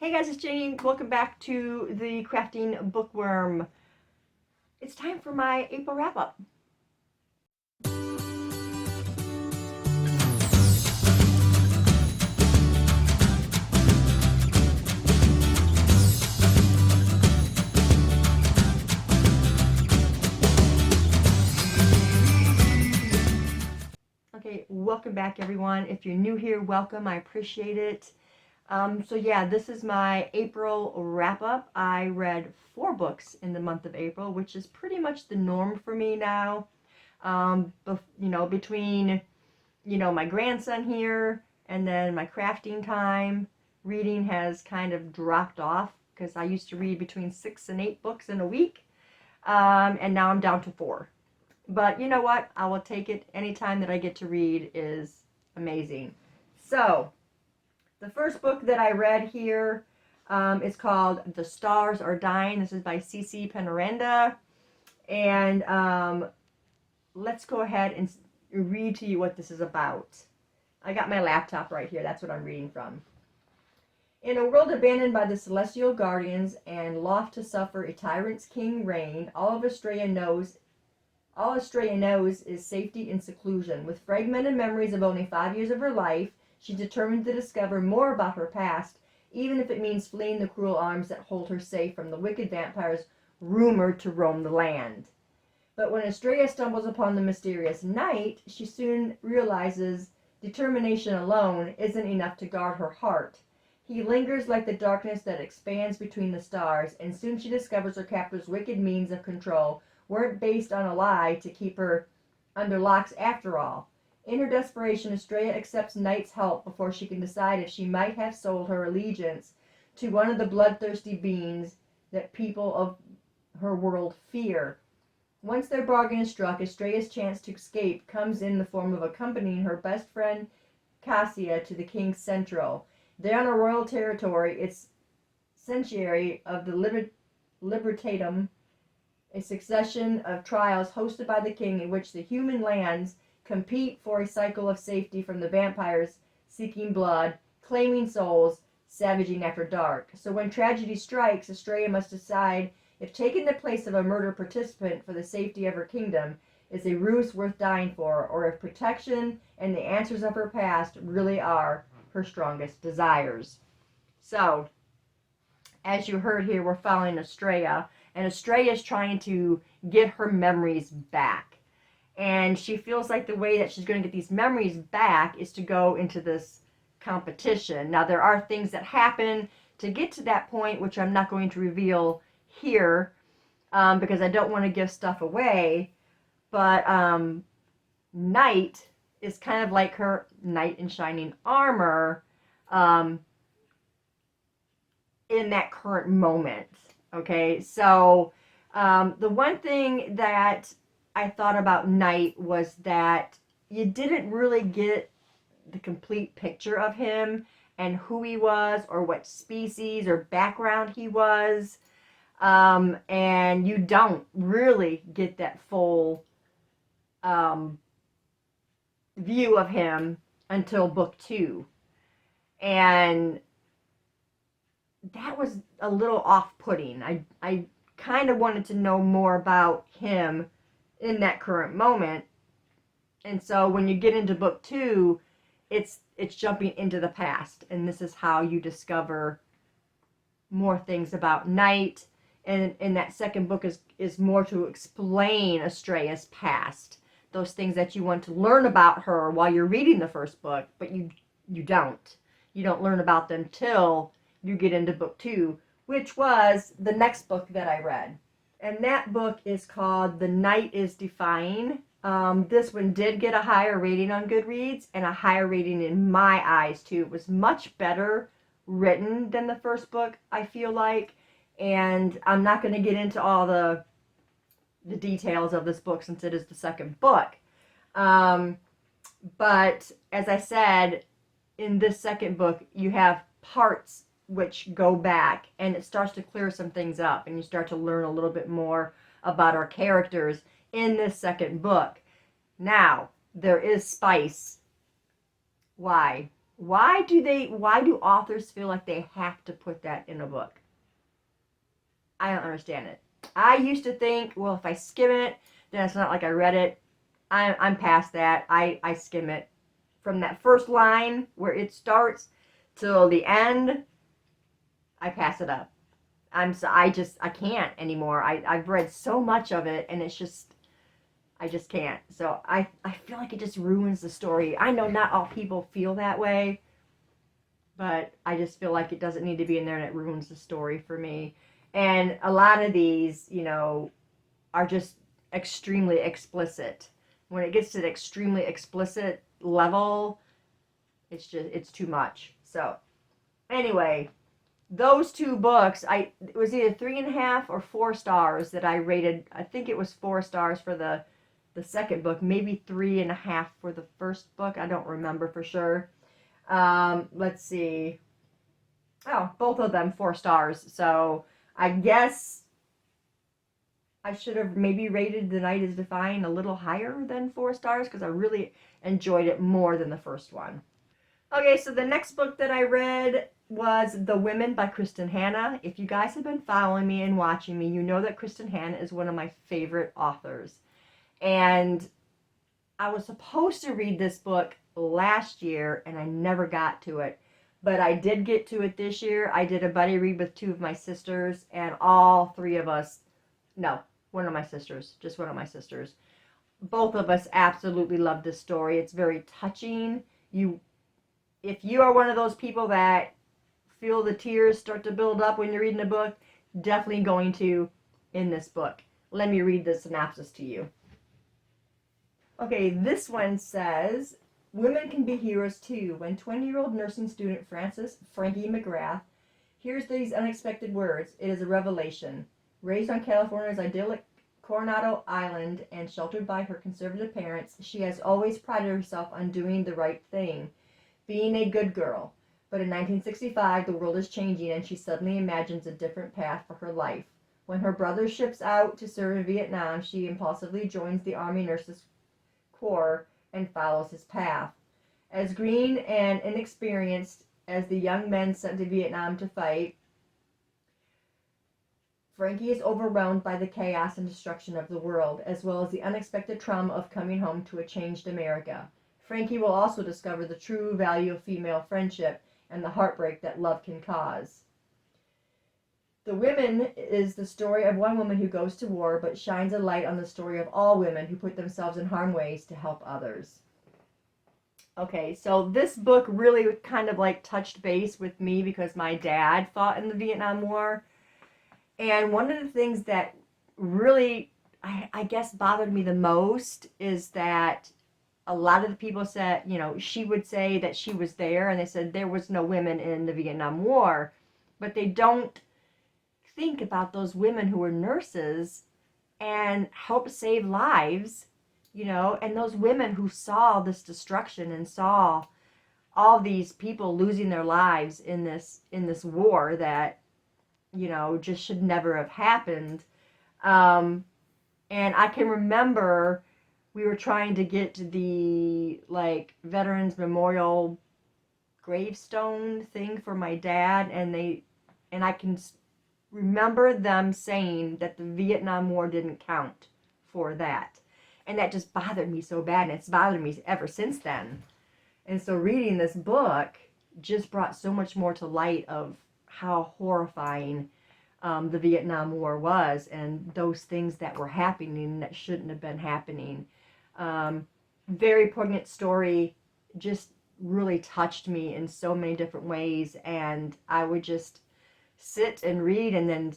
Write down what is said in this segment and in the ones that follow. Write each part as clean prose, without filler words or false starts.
Hey guys, it's Janie. Welcome back to the Crafting Bookworm. It's time for my April wrap-up. Okay, welcome back everyone. If you're new here, welcome. I appreciate it. So yeah, this is my April wrap-up. I read 4 books in the month of April, which is pretty much the norm for me now. Between, my grandson here and then my crafting time, reading has kind of dropped off because I used to read between 6 and 8 books in a week. And now I'm down to 4. But you know what? I will take it. Anytime that I get to read is amazing. So, the first book that I read here is called The Stars Are Dying. This is by C.C. Penaranda. And let's go ahead and read to you what this is about. I got my laptop right here. That's what I'm reading from. In a world abandoned by the celestial guardians and loth to suffer a tyrant's king reign, all Australia knows is safety and seclusion. With fragmented memories of only 5 years of her life, she's determined to discover more about her past, even if it means fleeing the cruel arms that hold her safe from the wicked vampires rumored to roam the land. But when Estrella stumbles upon the mysterious knight, she soon realizes determination alone isn't enough to guard her heart. He lingers like the darkness that expands between the stars, and soon she discovers her captor's wicked means of control weren't based on a lie to keep her under locks after all. In her desperation, Estrella accepts Knight's help before she can decide if she might have sold her allegiance to one of the bloodthirsty beings that people of her world fear. Once their bargain is struck, Estrella's chance to escape comes in the form of accompanying her best friend Cassia to the King's Central. There on a royal territory, it's sanctuary of the Libertatum, a succession of trials hosted by the king in which the human lands compete for a cycle of safety from the vampires seeking blood, claiming souls, savaging after dark. So when tragedy strikes, Estrella must decide if taking the place of a murder participant for the safety of her kingdom is a ruse worth dying for, or if protection and the answers of her past really are her strongest desires. So, as you heard here, we're following Estrella, and Estrella is trying to get her memories back. And she feels like the way that she's going to get these memories back is to go into this competition. Now, there are things that happen to get to that point, which I'm not going to reveal here because I don't want to give stuff away. But Knight is kind of like her knight in shining armor in that current moment. Okay, so the one thing that I thought about Knight was that you didn't really get the complete picture of him and who he was or what species or background he was. And you don't really get that full view of him until book 2. And that was a little off-putting. I kind of wanted to know more about him in that current moment. And so when you get into book 2, it's jumping into the past. And this is how you discover more things about Knight. And that second book is more to explain Estrella's past. Those things that you want to learn about her while you're reading the first book, but you don't. You don't learn about them till you get into book 2, which was the next book that I read. And that book is called The Night is Defying. This one did get a higher rating on Goodreads and a higher rating in my eyes too. It was much better written than the first book, I feel like. And I'm not going to get into all the details of this book since it is the second book. But as I said, in this second book, you have parts which go back and it starts to clear some things up and you start to learn a little bit more about our characters in this second book. Now, there is spice. Why? Why do authors feel like they have to put that in a book? I don't understand it. I used to think, well, if I skim it, then it's not like I read it. I'm past that. I skim it from that first line where it starts till the end. I pass it up. I can't anymore. I've read so much of it, and it's just I just can't. So I feel like it just ruins the story. I know not all people feel that way, but I just feel like it doesn't need to be in there, and it ruins the story for me. And a lot of these, are just extremely explicit. When it gets to the extremely explicit level, it's too much. So anyway, those two books, it was either 3.5 or 4 stars that I rated. I think it was 4 stars for the second book, maybe 3.5 for the first book. I don't remember for sure. Let's see. Oh, both of them 4 stars. So I guess I should have maybe rated The Night is Defying a little higher than 4 stars because I really enjoyed it more than the first one. Okay, so the next book that I read was The Women by Kristen Hanna. If you guys have been following me and watching me, you know that Kristen Hanna is one of my favorite authors. And I was supposed to read this book last year and I never got to it. But I did get to it this year. I did a buddy read with 2 of my sisters, and all 3 of us, no, one of my sisters, just one of my sisters, both of us absolutely loved this story. It's very touching. If you are one of those people that feel the tears start to build up when you're reading a book, definitely going to in this book. Let me read the synopsis to you. Okay, this one says, women can be heroes too. When 20-year-old nursing student Frankie McGrath hears these unexpected words, it is a revelation. Raised on California's idyllic Coronado Island and sheltered by her conservative parents, she has always prided herself on doing the right thing, being a good girl. But in 1965, the world is changing and she suddenly imagines a different path for her life. When her brother ships out to serve in Vietnam, she impulsively joins the Army Nurses Corps and follows his path. As green and inexperienced as the young men sent to Vietnam to fight, Frankie is overwhelmed by the chaos and destruction of the world, as well as the unexpected trauma of coming home to a changed America. Frankie will also discover the true value of female friendship and the heartbreak that love can cause. The Women is the story of one woman who goes to war but shines a light on the story of all women who put themselves in harm's way to help others. Okay, so this book really kind of like touched base with me because my dad fought in the Vietnam War. And one of the things that really, I guess, bothered me the most is that a lot of the people said, she would say that she was there, and they said there was no women in the Vietnam War. But they don't think about those women who were nurses and helped save lives, and those women who saw this destruction and saw all these people losing their lives in this war that, just should never have happened. And I can remember we were trying to get to the Veterans Memorial gravestone thing for my dad, and I can remember them saying that the Vietnam War didn't count for that. And that just bothered me so bad, and it's bothered me ever since then. And so reading this book just brought so much more to light of how horrifying the Vietnam War was, and those things that were happening that shouldn't have been happening. Very poignant story, just really touched me in so many different ways, and I would just sit and read and then,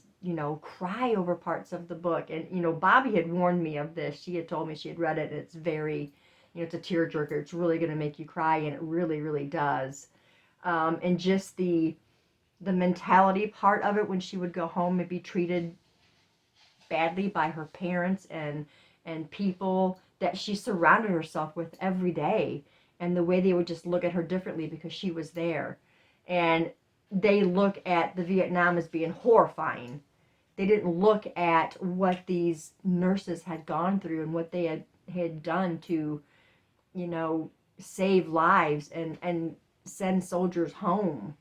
cry over parts of the book. And, Bobby had warned me of this. She had told me she had read it, and it's very, it's a tearjerker. It's really going to make you cry, and it really, really does. And just the mentality part of it when she would go home and be treated badly by her parents and people that she surrounded herself with every day, and the way they would just look at her differently because she was there. And they look at the Vietnam as being horrifying. They didn't look at what these nurses had gone through and what they had done to, save lives and send soldiers home.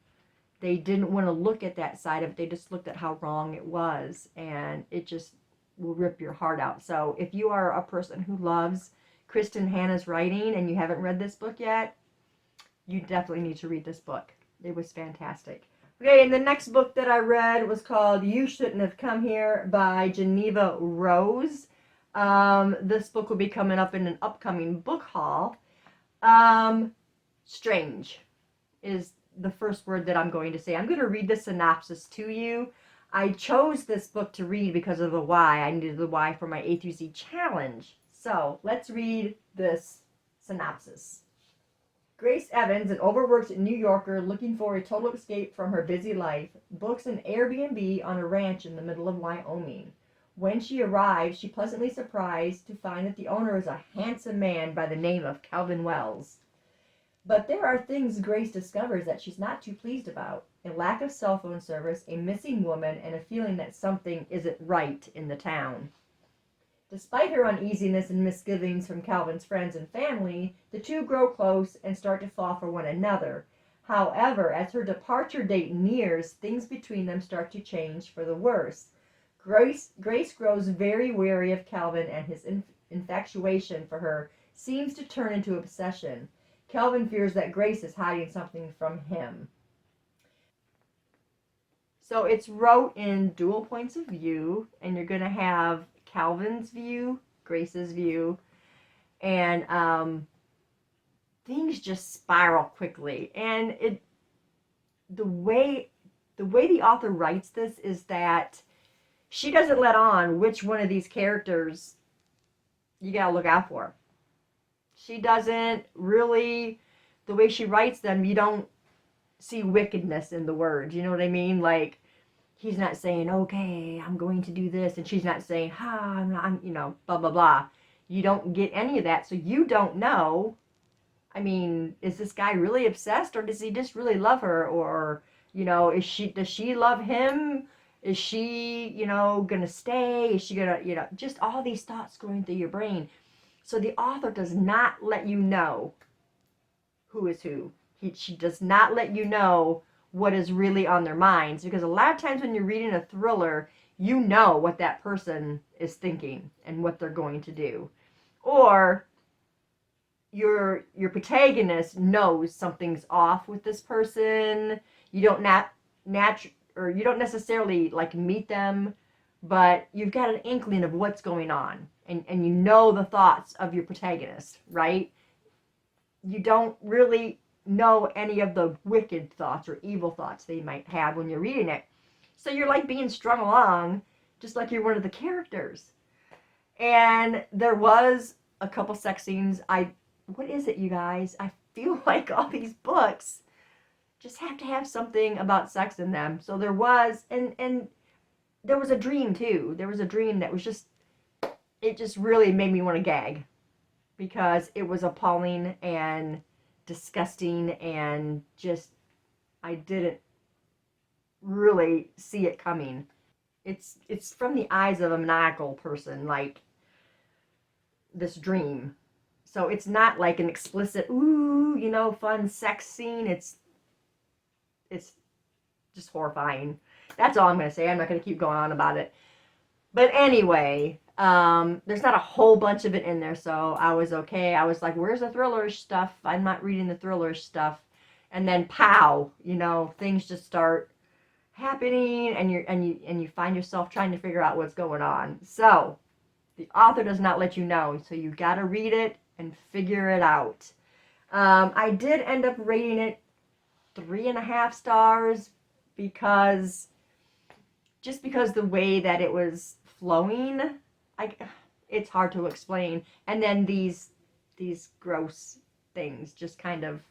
They didn't want to look at that side of it. They just looked at how wrong it was, and it just will rip your heart out. So if you are a person who loves Kristen Hanna's writing and you haven't read this book yet, you definitely need to read this book. It was fantastic. Okay, and the next book that I read was called You Shouldn't Have Come Here by Geneva Rose. This book will be coming up in an upcoming book haul. Strange is the first word that I'm going to say. I'm going to read the synopsis to you. I chose this book to read because of the why. I needed the why for my A through Z challenge. So let's read this synopsis. Grace Evans, an overworked New Yorker looking for a total escape from her busy life, books an Airbnb on a ranch in the middle of Wyoming. When she arrives, she's pleasantly surprised to find that the owner is a handsome man by the name of Calvin Wells. But there are things Grace discovers that she's not too pleased about. A lack of cell phone service, a missing woman, and a feeling that something isn't right in the town. Despite her uneasiness and misgivings from Calvin's friends and family, the two grow close and start to fall for one another. However, as her departure date nears, things between them start to change for the worse. Grace grows very wary of Calvin, and his infatuation for her seems to turn into obsession. Calvin fears that Grace is hiding something from him. So it's wrote in dual points of view, and you're going to have Calvin's view, Grace's view, and things just spiral quickly. And the way the author writes this is that she doesn't let on which one of these characters you gotta look out for. She doesn't really, the way she writes them, you don't see wickedness in the words. You know what I mean? Like, he's not saying, okay, I'm going to do this, and she's not saying, I'm blah, blah, blah. You don't get any of that, so you don't know. I mean, is this guy really obsessed, or does he just really love her? Or, does she love him? Is she, gonna stay? Is she gonna, just all these thoughts going through your brain. So the author does not let you know who is who. She does not let you know what is really on their minds, because a lot of times when you're reading a thriller, you know what that person is thinking and what they're going to do. Or your protagonist knows something's off with this person. You don't you don't necessarily like meet them, but you've got an inkling of what's going on, and you know the thoughts of your protagonist, right? You don't really know any of the wicked thoughts or evil thoughts they might have when you're reading it. So you're like being strung along, just like you're one of the characters. And there was a couple sex scenes. What is it, you guys? I feel like all these books just have to have something about sex in them. So there was, and there was a dream too. There was a dream that was it just really made me want to gag, because it was appalling and disgusting, and just, I didn't really see it coming. It's from the eyes of a maniacal person, like this dream. So it's not like an explicit, fun sex scene. It's just horrifying. That's all I'm going to say. I'm not going to keep going on about it. But anyway, there's not a whole bunch of it in there, so I was okay. I was like, where's the thriller stuff? I'm not reading the thriller stuff. And then pow, things just start happening, and you find yourself trying to figure out what's going on. So the author does not let you know, so you got to read it and figure it out. I did end up rating it 3.5 stars because the way that it was flowing, it's hard to explain. And then these gross things just kind of,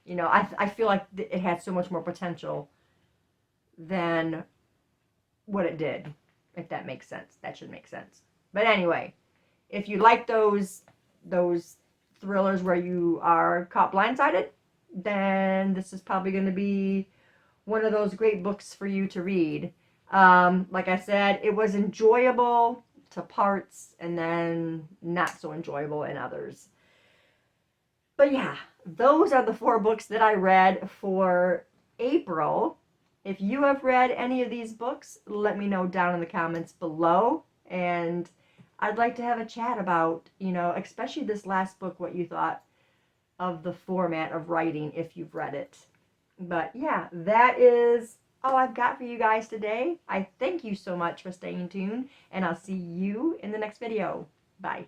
I feel like it had so much more potential than what it did, if that makes sense. That should make sense. But anyway, if you like those thrillers where you are caught blindsided, then this is probably going to be one of those great books for you to read. Like I said, it was enjoyable to parts, and then not so enjoyable in others. But yeah, those are the 4 books that I read for April. If you have read any of these books, let me know down in the comments below. And I'd like to have a chat about, especially this last book, what you thought of the format of writing if you've read it. But yeah, that is all I've got for you guys today. I thank you so much for staying tuned, and I'll see you in the next video. Bye.